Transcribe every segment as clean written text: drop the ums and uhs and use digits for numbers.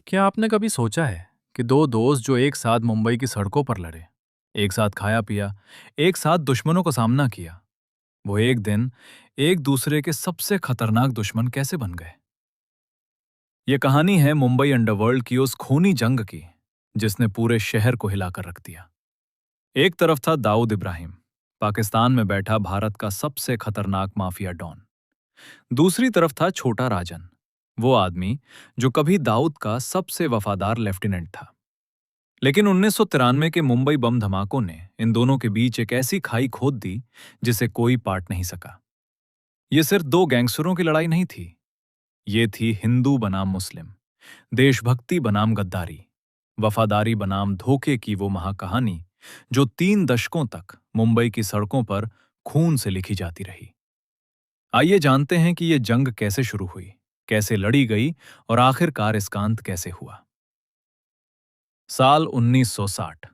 क्या आपने कभी सोचा है कि दो दोस्त जो एक साथ मुंबई की सड़कों पर लड़े, एक साथ खाया पिया, एक साथ दुश्मनों का सामना किया, वो एक दिन एक दूसरे के सबसे खतरनाक दुश्मन कैसे बन गए? ये कहानी है मुंबई अंडरवर्ल्ड की उस खूनी जंग की, जिसने पूरे शहर को हिलाकर रख दिया। एक तरफ था दाऊद इब्राहिम, पाकिस्तान में बैठा भारत का सबसे खतरनाक माफिया डॉन। दूसरी तरफ था छोटा राजन, वो आदमी जो कभी दाऊद का सबसे वफादार लेफ्टिनेंट था। लेकिन 1993 के मुंबई बम धमाकों ने इन दोनों के बीच एक ऐसी खाई खोद दी जिसे कोई पाट नहीं सका। ये सिर्फ दो गैंगस्टरों की लड़ाई नहीं थी, ये थी हिंदू बनाम मुस्लिम, देशभक्ति बनाम गद्दारी, वफादारी बनाम धोखे की वो महाकहानी जो 3 दशकों तक मुंबई की सड़कों पर खून से लिखी जाती रही। आइए जानते हैं कि ये जंग कैसे शुरू हुई, कैसे लड़ी गई और आखिरकार इसका अंत कैसे हुआ। साल 1960।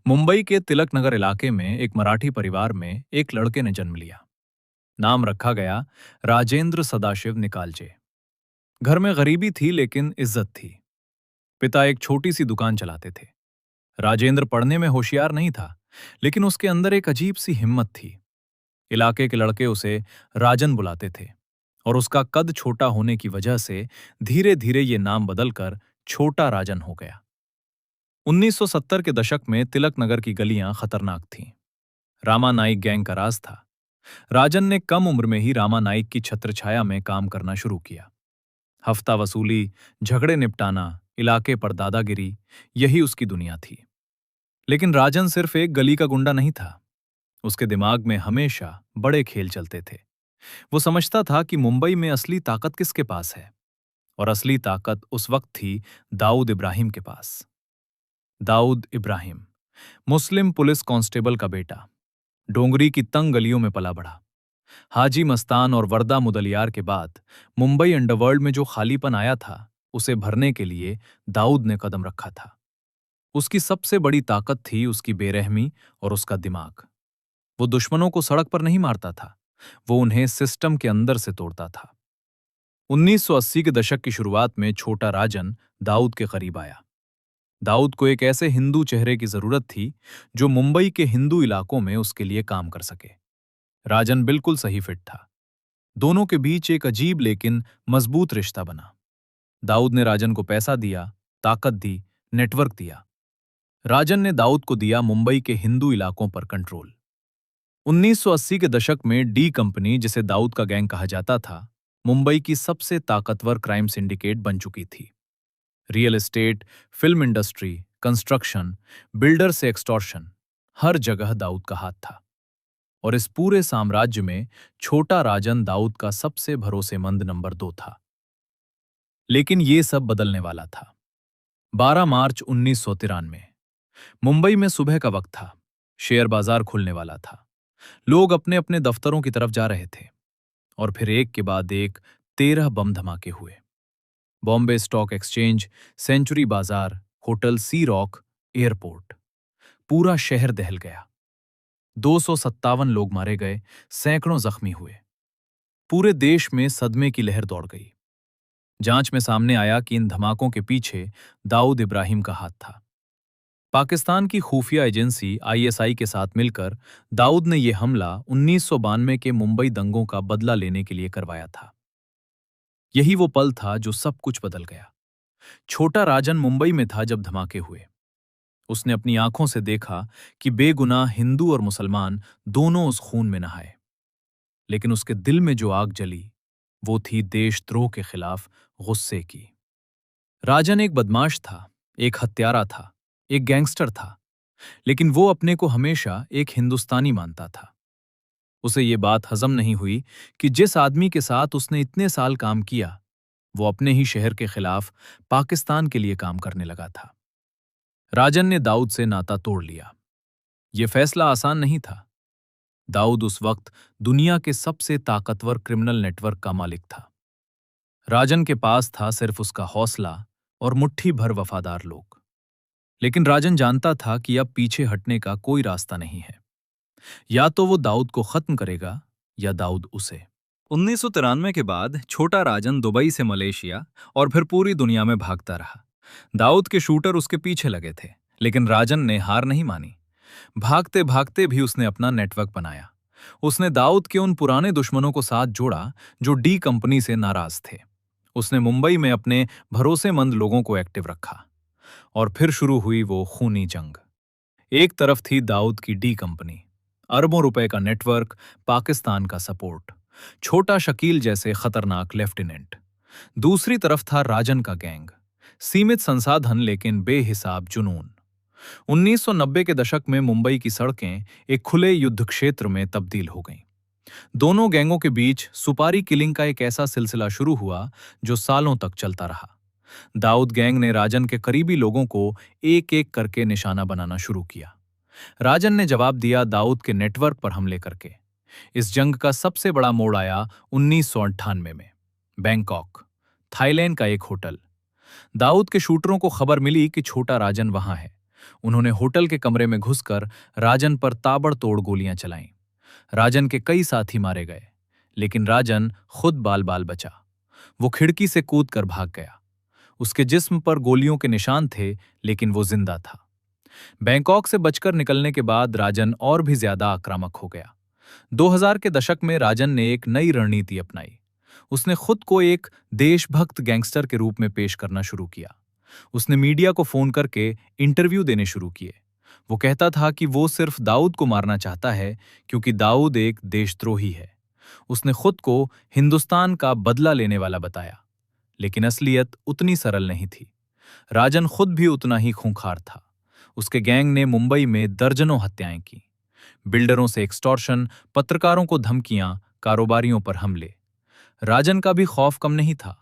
मुंबई के तिलक नगर इलाके में एक मराठी परिवार में एक लड़के ने जन्म लिया। नाम रखा गया राजेंद्र सदाशिव निकालजे। घर में गरीबी थी लेकिन इज्जत थी। पिता एक छोटी सी दुकान चलाते थे। राजेंद्र पढ़ने में होशियार नहीं था, लेकिन उसके अंदर एक अजीब सी हिम्मत थी। इलाके के लड़के उसे राजन बुलाते थे और उसका कद छोटा होने की वजह से धीरे धीरे ये नाम बदलकर छोटा राजन हो गया। 1970 के दशक में तिलक नगर की गलियां खतरनाक थीं। रामा नाइक गैंग का राज था। राजन ने कम उम्र में ही रामा नाइक की छत्रछाया में काम करना शुरू किया। हफ्ता वसूली, झगड़े निपटाना, इलाके पर दादागिरी, यही उसकी दुनिया थी। लेकिन राजन सिर्फ एक गली का गुंडा नहीं था। उसके दिमाग में हमेशा बड़े खेल चलते थे। वो समझता था कि मुंबई में असली ताकत किसके पास है, और असली ताकत उस वक्त थी दाऊद इब्राहिम के पास। दाऊद इब्राहिम, मुस्लिम पुलिस कांस्टेबल का बेटा, डोंगरी की तंग गलियों में पला बढ़ा। हाजी मस्तान और वर्दा मुदलियार के बाद मुंबई अंडरवर्ल्ड में जो खालीपन आया था, उसे भरने के लिए दाऊद ने कदम रखा था। उसकी सबसे बड़ी ताकत थी उसकी बेरहमी और उसका दिमाग। वो दुश्मनों को सड़क पर नहीं मारता था, वो उन्हें सिस्टम के अंदर से तोड़ता था। 1980 के दशक की शुरुआत में छोटा राजन दाऊद के करीब आया। दाऊद को एक ऐसे हिंदू चेहरे की जरूरत थी जो मुंबई के हिंदू इलाकों में उसके लिए काम कर सके। राजन बिल्कुल सही फिट था। दोनों के बीच एक अजीब लेकिन मजबूत रिश्ता बना। दाऊद ने राजन को पैसा दिया, ताकत दी, नेटवर्क दिया। राजन ने दाऊद को दिया मुंबई के हिंदू इलाकों पर कंट्रोल। 1980 के दशक में डी कंपनी, जिसे दाऊद का गैंग कहा जाता था, मुंबई की सबसे ताकतवर क्राइम सिंडिकेट बन चुकी थी। Real estate, film industry, construction, builder से एक्सटॉर्शन, हर जगह दाऊद का हाथ था। और इस पूरे साम्राज्य में छोटा राजन दाऊद का सबसे भरोसेमंद नंबर 2 था। लेकिन ये सब बदलने वाला था। 12 मार्च 1993। मुंबई में सुबह का वक्त था। शेयर बाजार खुलने वाला था। लोग अपने अपने दफ्तरों की तरफ जा रहे थे। और फिर एक के बाद एक 13 बम धमाके हुए। बॉम्बे स्टॉक एक्सचेंज, सेंचुरी बाजार, होटल सी रॉक, एयरपोर्ट, पूरा शहर दहल गया। 257 लोग मारे गए, सैकड़ों जख्मी हुए। पूरे देश में सदमे की लहर दौड़ गई। जांच में सामने आया कि इन धमाकों के पीछे दाऊद इब्राहिम का हाथ था। पाकिस्तान की खुफिया एजेंसी आईएसआई के साथ मिलकर दाऊद ने यह हमला 1992 के मुंबई दंगों का बदला लेने के लिए करवाया था। यही वो पल था जो सब कुछ बदल गया। छोटा राजन मुंबई में था जब धमाके हुए। उसने अपनी आंखों से देखा कि बेगुनाह हिंदू और मुसलमान दोनों उस खून में नहाए। लेकिन उसके दिल में जो आग जली, वो थी देशद्रोह के खिलाफ गुस्से की। राजन एक बदमाश था, एक हत्यारा था, एक गैंगस्टर था, लेकिन वो अपने को हमेशा एक हिंदुस्तानी मानता था। उसे ये बात हजम नहीं हुई कि जिस आदमी के साथ उसने इतने साल काम किया, वो अपने ही शहर के खिलाफ पाकिस्तान के लिए काम करने लगा था। राजन ने दाऊद से नाता तोड़ लिया। यह फैसला आसान नहीं था। दाऊद उस वक्त दुनिया के सबसे ताकतवर क्रिमिनल नेटवर्क का मालिक था। राजन के पास था सिर्फ उसका हौसला और मुट्ठी भर वफादार लोग। लेकिन राजन जानता था कि अब पीछे हटने का कोई रास्ता नहीं है। या तो वो दाऊद को खत्म करेगा या दाऊद उसे। 1993 के बाद छोटा राजन दुबई से मलेशिया और फिर पूरी दुनिया में भागता रहा। दाऊद के शूटर उसके पीछे लगे थे, लेकिन राजन ने हार नहीं मानी। भागते भागते भी उसने अपना नेटवर्क बनाया। उसने दाऊद के उन पुराने दुश्मनों को साथ जोड़ा जो डी कंपनी से नाराज थे। उसने मुंबई में अपने भरोसेमंद लोगों को एक्टिव रखा। और फिर शुरू हुई वो खूनी जंग। एक तरफ थी दाऊद की डी कंपनी, अरबों रुपए का नेटवर्क, पाकिस्तान का सपोर्ट, छोटा शकील जैसे खतरनाक लेफ्टिनेंट। दूसरी तरफ था राजन का गैंग, सीमित संसाधन लेकिन बेहिसाब जुनून। 1990 के दशक में मुंबई की सड़कें एक खुले युद्ध क्षेत्र में तब्दील हो गईं। दोनों गैंगों के बीच सुपारी किलिंग का एक ऐसा सिलसिला शुरू हुआ जो सालों तक चलता रहा। दाऊद गैंग ने राजन के करीबी लोगों को एक एक करके निशाना बनाना शुरू किया। राजन ने जवाब दिया दाऊद के नेटवर्क पर हमले करके। इस जंग का सबसे बड़ा मोड़ आया 1998 में, बैंकॉक, थाईलैंड का एक होटल। दाऊद के शूटरों को खबर मिली कि छोटा राजन वहां है। उन्होंने होटल के कमरे में घुसकर राजन पर ताबड़तोड़ गोलियां चलाईं। राजन के कई साथी मारे गए, लेकिन राजन खुद बाल बाल बचा। वो खिड़की से कूदकर भाग गया। उसके जिस्म पर गोलियों के निशान थे, लेकिन वो जिंदा था। बैंकॉक से बचकर निकलने के बाद राजन और भी ज्यादा आक्रामक हो गया। 2000 के दशक में राजन ने एक नई रणनीति अपनाई। उसने खुद को एक देशभक्त गैंगस्टर के रूप में पेश करना शुरू किया। उसने मीडिया को फोन करके इंटरव्यू देने शुरू किए। वो कहता था कि वो सिर्फ दाऊद को मारना चाहता है क्योंकि दाऊद एक देशद्रोही है। उसने खुद को हिंदुस्तान का बदला लेने वाला बताया, लेकिन असलियत उतनी सरल नहीं थी। राजन खुद भी उतना ही खूंखार था। उसके गैंग ने मुंबई में दर्जनों हत्याएं की। बिल्डरों से एक्सटॉर्शन, पत्रकारों को धमकियां, कारोबारियों पर हमले। राजन का भी खौफ कम नहीं था।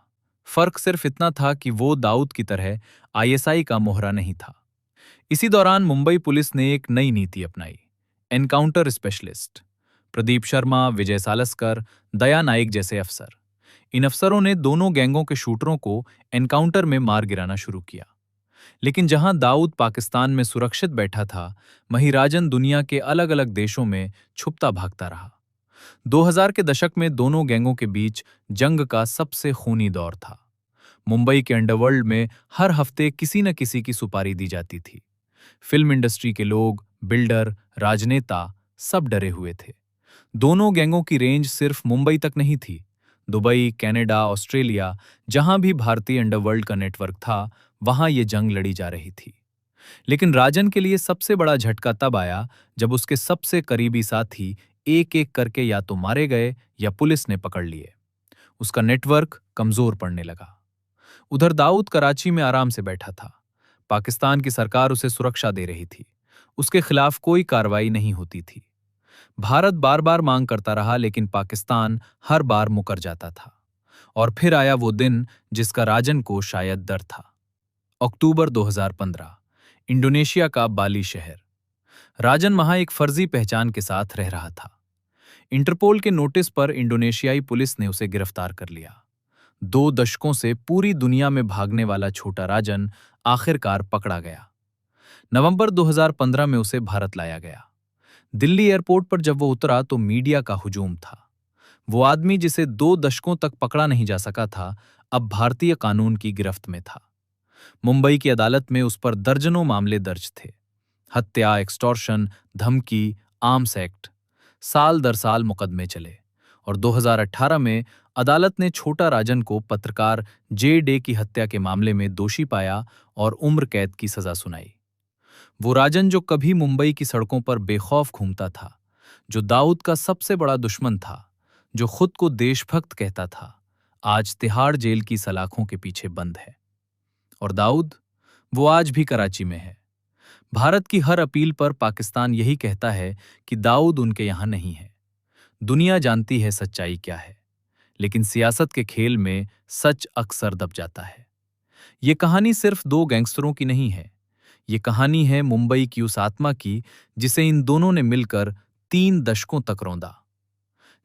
फर्क सिर्फ इतना था कि वो दाऊद की तरह आईएसआई का मोहरा नहीं था। इसी दौरान मुंबई पुलिस ने एक नई नीति अपनाई, एनकाउंटर स्पेशलिस्ट। प्रदीप शर्मा, विजय सालस्कर, दया नाइक जैसे अफसर। इन अफसरों ने दोनों गैंगों के शूटरों को एनकाउंटर में मार गिराना शुरू किया। लेकिन जहां दाऊद पाकिस्तान में सुरक्षित बैठा था, वहीं राजन दुनिया के अलग अलग देशों में छुपता भागता रहा। 2000 के दशक में दोनों गैंगों के बीच जंग का सबसे खूनी दौर था। मुंबई के अंडरवर्ल्ड में हर हफ्ते किसी न किसी की सुपारी दी जाती थी। फिल्म इंडस्ट्री के लोग, बिल्डर, राजनेता सब डरे हुए थे। दोनों गैंगों की रेंज सिर्फ मुंबई तक नहीं थी। दुबई, कनाडा, ऑस्ट्रेलिया, जहां भी भारतीय अंडरवर्ल्ड का नेटवर्क था, वहां ये जंग लड़ी जा रही थी। लेकिन राजन के लिए सबसे बड़ा झटका तब आया जब उसके सबसे करीबी साथी एक एक करके या तो मारे गए या पुलिस ने पकड़ लिए। उसका नेटवर्क कमजोर पड़ने लगा। उधर दाऊद कराची में आराम से बैठा था। पाकिस्तान की सरकार उसे सुरक्षा दे रही थी। उसके खिलाफ कोई कार्रवाई नहीं होती थी। भारत बार बार मांग करता रहा, लेकिन पाकिस्तान हर बार मुकर जाता था। और फिर आया वो दिन जिसका राजन को शायद डर था। अक्टूबर 2015, इंडोनेशिया का बाली शहर। राजन वहां एक फर्जी पहचान के साथ रह रहा था। इंटरपोल के नोटिस पर इंडोनेशियाई पुलिस ने उसे गिरफ्तार कर लिया। 2 दशकों से पूरी दुनिया में भागने वाला छोटा राजन आखिरकार पकड़ा गया। नवंबर 2015 में उसे भारत लाया गया। दिल्ली एयरपोर्ट पर जब वो उतरा तो मीडिया का हुजूम था। वो आदमी जिसे 2 दशकों तक पकड़ा नहीं जा सका था, अब भारतीय कानून की गिरफ्त में था। मुंबई की अदालत में उस पर दर्जनों मामले दर्ज थे। हत्या, एक्सटॉर्शन, धमकी, आर्म्स एक्ट। साल दर साल मुकदमे चले और 2018 में अदालत ने छोटा राजन को पत्रकार जे डे की हत्या के मामले में दोषी पाया और उम्र कैद की सजा सुनाई। वो राजन जो कभी मुंबई की सड़कों पर बेखौफ घूमता था, जो दाऊद का सबसे बड़ा दुश्मन था, जो खुद को देशभक्त कहता था, आज तिहाड़ जेल की सलाखों के पीछे बंद है। और दाऊद, वो आज भी कराची में है। भारत की हर अपील पर पाकिस्तान यही कहता है कि दाऊद उनके यहां नहीं है। दुनिया जानती है सच्चाई क्या है, लेकिन सियासत के खेल में सच अक्सर दब जाता है। ये कहानी सिर्फ 2 गैंगस्टरों की नहीं है। ये कहानी है मुंबई की उस आत्मा की जिसे इन दोनों ने मिलकर 3 दशकों तक रौंदा।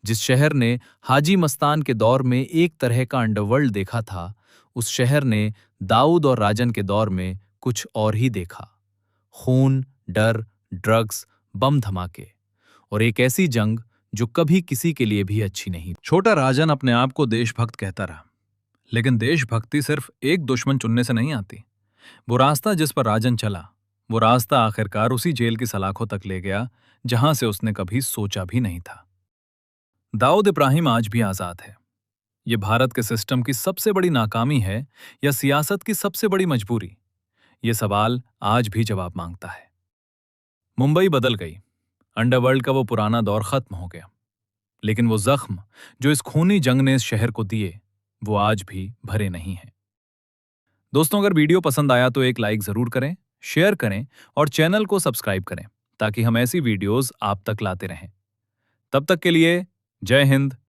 जिस शहर ने हाजी मस्तान के दौर में एक तरह का अंडरवर्ल्ड देखा था, उस शहर ने दाऊद और राजन के दौर में कुछ और ही देखा। खून, डर, ड्रग्स, बम धमाके और एक ऐसी जंग जो कभी किसी के लिए भी अच्छी नहीं। छोटा राजन अपने आप को देशभक्त कहता रहा, लेकिन देशभक्ति सिर्फ एक दुश्मन चुनने से नहीं आती। वो रास्ता जिस पर राजन चला, वो रास्ता आखिरकार उसी जेल की सलाखों तक ले गया जहां से उसने कभी सोचा भी नहीं था। दाऊद इब्राहिम आज भी आजाद है। ये भारत के सिस्टम की सबसे बड़ी नाकामी है या सियासत की सबसे बड़ी मजबूरी? ये सवाल आज भी जवाब मांगता है। मुंबई बदल गई, अंडरवर्ल्ड का वो पुराना दौर खत्म हो गया, लेकिन वो जख्म जो इस खूनी जंग ने इस शहर को दिए, वो आज भी भरे नहीं हैं। दोस्तों, अगर वीडियो पसंद आया तो एक लाइक जरूर करें, शेयर करें और चैनल को सब्सक्राइब करें ताकि हम ऐसी वीडियोस आप तक लाते रहें। तब तक के लिए जय हिंद,